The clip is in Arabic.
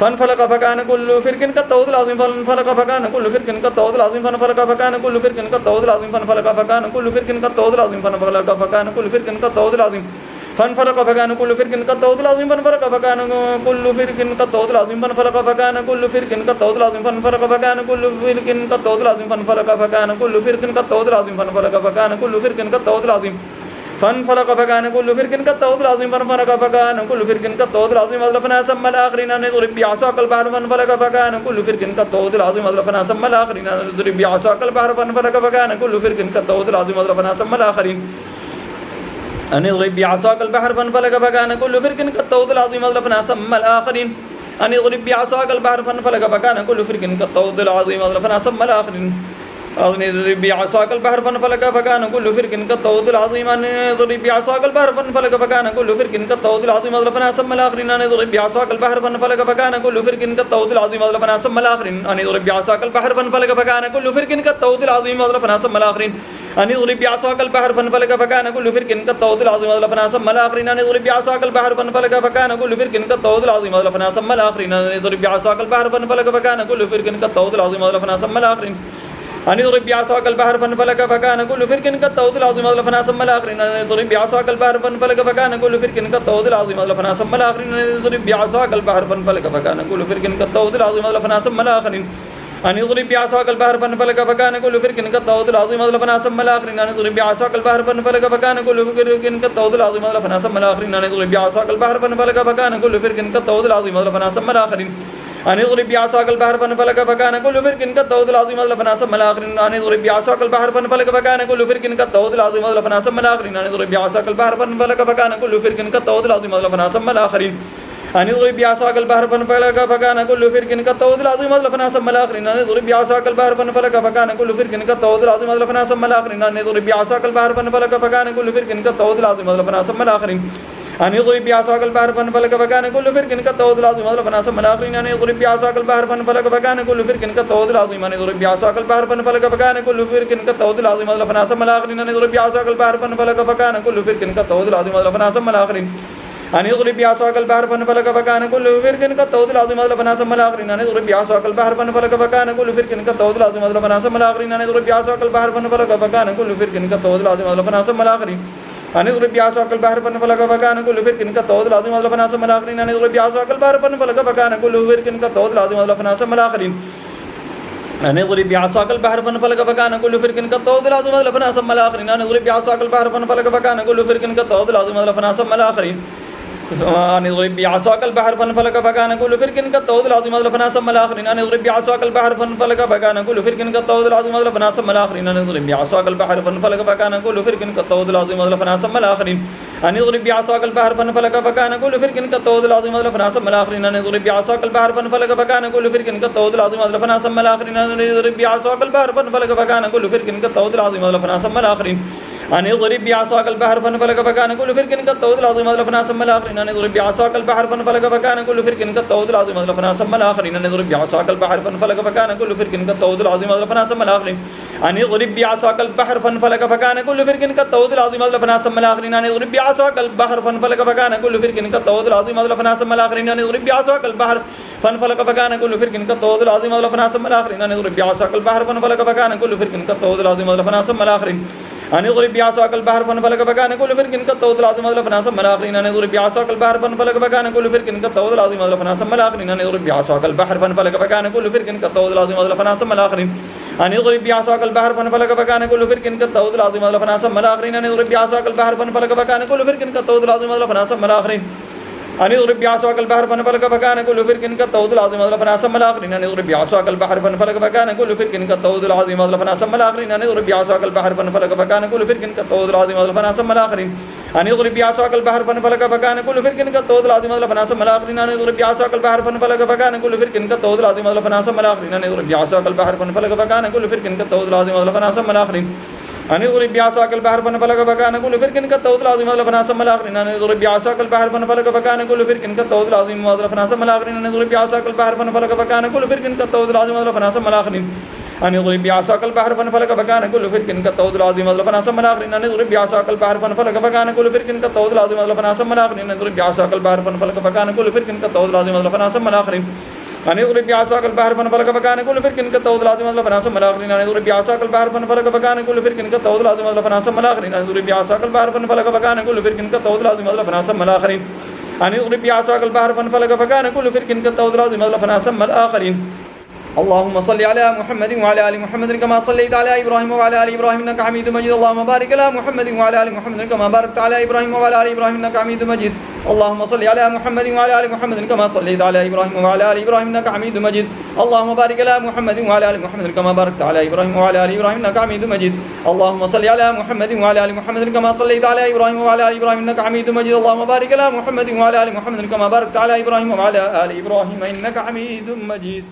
فانفلق فكان كل فرق كالطود العظيم فانفلق فكان كل فرق كالطود العظيم فانفلق فكان كل فرق كالطود العظيم فانفلق فكان كل فرق كالطود العظيم فانفلق فكان كل فرق كالطود العظيم فانفلق فكان كل فرق كالطود العظيم فانفلق فكان كل فرق كالطود العظيم فانفلق فكان كل فرق كالطود العظيم فانفلق فكان كل فرق كالطود العظيم فانفلق فكان كل فرق كالطود العظيم فانفلق فكان كل فرق كالطود العظيم فانفلق فكان كل فرق كالطود العظيم فانفلق فكان كل فرق كالطود العظيم أزلفنا سمى الآخرين أن يضرب بعصاك البحر فانفلق فكان كل فرق كالطود العظيم أزلفنا سمى الآخرين أن يضرب بعصاك البحر فانفلق فكان كل فرق كالطود العظيم أزلفنا سمى الآخرين أن يضرب بعصاك البحر فانفلق فكان كل فرق كالطود العظيم أزلفنا سمى الآخرين أن يضرب بعصاك البحر فانفلق فكان كل فرق كالطود العظيم أزلفنا سمى الآخرين أن يضرب بعصاك البحر فانفلق فكان كل فرق كالطود العظيم أن يضرب بعصاك البحر فانفلق فكان كل فرق كالطود العظيم أزلفنا سمى الآخرين أن يضرب بعصاك البحر فانفلق فكان كل فرق كالطود العظيم أزلفنا سمى الآخرين أن يضرب بعصاك البحر فانفلق فكان كل فرق كالطود العظيم أزلفنا سمى الآخرين أن يضرب بعصاك البحر فانفلق فكان كل فرق كالطود العظيم أزلفنا سمى الآخرين أن يضرب بعصاك البحر فانفلق فكان كل فرق كالطود العظيم أزلفنا سمى الآخرين أن يضرب بعصاك البحر فانفلق فكان كل فرق كالطود العظيم أزلفنا سمى الآخرين أن يضرب بعصاك البحر فانفلق فكان كل فرق كالطود العظيم أزلفنا سمى الآخرين أن يضرب بعصاك البحر فانفلق فكان كل فرق كالطود العظيم أزلفنا سمى الآخرين أن يضرب بعصاك البحر فانفلق فكان كل فرق كالطود العظيم أزلفنا سمى الآخرين أن يضرب بعصاك البحر فانفلق فكان كل فرق كالطود العظيم أزلفنا سمى الآخرين أن يضرب بعصاك البحر فانفلق فكان كل فرق كالطود العظيم أزلفنا سمى الآخرين أن يضرب بعصاك البحر فانفلق فكان كل فرق كالطود العظيم أزلفنا سمى الآخرين أن يضرب بعصاك البحر فانفلق فكان كل فرق كالطود العظيم أزلفنا سمى الآخرين أن يضرب بعصاك البحر فانفلق فكان كل فرق كالطود العظيم أزلفنا سمى الآخرين أن يضرب بعصاك البحر فانفلق فكان كل فرق كالطود العظيم أزلفنا سمى الآخرين أن يضرب بعصاك البحر فانفلق فكان كل فرق كالطود العظيم أزلفنا سمى الآخرين أن يضرب بعصاك البحر فانفلق فكان كل فرق كالطود العظيم أزلفنا سمى الآخرين أن يضرب بعصاك البحر فانفلق فكان كل فرق كالطود العظيم أزلفنا سمى الآخرين أن يضرب بعصاك البحر فانفلق فكان كل فرق كالطود العظيم أزلفنا سمى الآخرين أن يضرب بعصاك البحر فانفلق فكان كل فرق كالطود العظيم أن يضرب بعصاك البحر فانفلق فكان كل فرق كالطود العظيم أزلفنا سمى الآخرين أن يضرب بعصاك البحر فانفلق فكان كل فرق كالطود العظيم أزلفنا سمى الآخرين أن يضرب بعصاك البحر فانفلق فكان كل فرق كالطود العظيم أزلفنا سمى الآخرين أن يضرب بعصاك البحر فانفلق فكان كل فرق كالطود العظيم أزلفنا سمى الآخرين أن يضرب بعصاك البحر فانفلق فكان كل فرق كالطود العظيم أزلفنا سمى الآخرين أن يضرب بعصاك البحر فانفلق فكان كل فرق كالطود العظيم أزلفنا سمى الآخرين أن يضرب بعصاك البحر فانفلق فكان كل فرق كالطود العظيم أزلفنا سمى الآخرين أن يضرب بعصاك البحر فانفلق فكان كل فرق كالطود العظيم أزلفنا سمى الآخرين أن يضرب بعصاك البحر فانفلق فكان كل فرق كالطود العظيم أزلفنا سمى الآخرين أن يضرب بعصاك البحر فانفلق فكان كل فرق كالطود العظيم أزلفنا سمى الآخرين أن يضرب بعصاك البحر فانفلق فكان كل فرق كالطود العظيم أزلفنا سمى الآخرين أن يضرب بعصاك البحر فانفلق فكان كل فرق كالطود العظيم أزلفنا سمى الآخرين أن يضرب بعصاك البحر فانفلق فكان كل فرق كالطود العظيم أزلفنا سمى الآخرين أن يضرب بعصاك البحر فانفلق فكان كل فرق كالطود العظيم أزلفنا سمى الآخرين أن يضرب بعصاك البحر فانفلق فكان كل فرق كالطود العظيم أزلفنا سمى الآخرين أن يضرب بعصاك البحر فانفلق فكان كل فرق كالطود العظيم أزلفنا سمى الآخرين أن يضرب بعصاك البحر فانفلق فكان كل فرق كالطود العظيم أزلفنا سمى الآخرين أن يضرب بعصاك البحر فانفلق فكان كل فرق كالطود العظيم أزلفنا سمى الآخرين أن يضرب بعصاك البحر فانفلق فكان كل فرق كالطود العظيم أزلفنا سمى الآخرين أن يضرب بعصاك البحر فانفلق فكان كل فرق كالطود العظيم أزلفنا سمى الآخرين أن يضرب بعصاك البحر فانفلق فكان كل فرق كالطود العظيم أزلفنا سمى الآخرين أن يضرب بعصاك البحر فانفلق فكان كل فرق كالطود العظيم أزلفنا سمى الآخرين أن يضرب بعصاك البحر فانفلق فكان كل فرق كالطود العظيم أزلفنا سمى الآخرين أن يضرب بعصاك البحر فانفلق فكان كل فرق كالطود العظيم أزلفنا سمى الآخرين أن يضرب بعصاك البحر فانفلق فكان كل فرق كالطود العظيم أزلفنا سمى الآخرين أن يضرب بعصاك البحر فانفلق فكان كل فرق كالطود العظيم أزلفنا سمى الآخرين أن يضرب بعصاك البحر فانفلق فكان كل فرق كالطود العظيم أزلفنا سمى الآخرين أن يضرب بعصاك البحر فانفلق فكان كل فرق كالطود العظيم أزلفنا سمى الآخرين أن يضرب بعصاك البحر فانفلق فكان كل فرق كالطود العظيم أزلفنا سمى الآخرين أن يضرب بعصاك البحر فانفلق فكان كل فرق كالطود العظيم أزلفنا سمى الآخرين أن يضرب بعصاك البحر فانفلق فكان كل فرق كالطود العظيم أزلفنا سمى الآخرين أن يضرب بعصاك البحر فانفلق فكان كل فرق كالطود العظيم أزلفنا سمى الآخرين أن يضرب بعصاك البحر فانفلق فكان كل فرق كالطود العظيم أزلفنا سمى الآخرين أن يضرب بعصاك البحر فانفلق فكان كل فرق كالطود العظيم أزلفنا سمى الآخرين أن يضرب بعصاك البحر فانفلق فكان كل فرق كالطود العظيم أزلفنا سمى الآخرين أن يضرب بعصاك البحر فانفلق فكان كل فرق كالطود العظيم أزلفنا سمى الآخرين أن اضرب بعصاك البحر فانفلق فكان كل فرق كالطود العظيم أزلفنا ثم الآخرين أن اضرب بعصاك البحر فانفلق فكان كل فرق كالطود العظيم أزلفنا ثم الآخرين أن اضرب بعصاك البحر فانفلق فكان كل فرق كالطود العظيم أزلفنا ثم الآخرين أن اضرب بعصاك البحر فانفلق فكان كل فرق كالطود العظيم أزلفنا ثم الآخرين أن اضرب بعصاك البحر فانفلق فكان كل فرق كالطود العظيم أزلفنا ثم الآخرين أن اضرب بعصاك البحر فانفلق فكان كل فرق كالطود العظيم أزلفنا ثم الآخرين أن اضرب بعصاك البحر فانفلق فكان كل فرق كالطود العظيم أزلفنا ثم الآخرين. اللهم صل على محمد وعلى ال محمد كما صليت على ابراهيم وعلى ال ابراهيم انك حميد مجيد. اللهم بارك على محمد وعلى ال محمد كما باركت على ابراهيم وعلى ال ابراهيم انك حميد مجيد. اللهم صل على محمد وعلى ال محمد كما صليت على ابراهيم وعلى ال ابراهيم انك حميد مجيد. اللهم بارك على محمد وعلى ال محمد كما باركت على ابراهيم وعلى ال ابراهيم انك حميد مجيد. اللهم صل على محمد وعلى ال محمد كما صليت على ابراهيم وعلى ال ابراهيم انك حميد مجيد. اللهم بارك على محمد وعلى ال محمد كما باركت على ابراهيم وعلى ال ابراهيم انك حميد مجيد.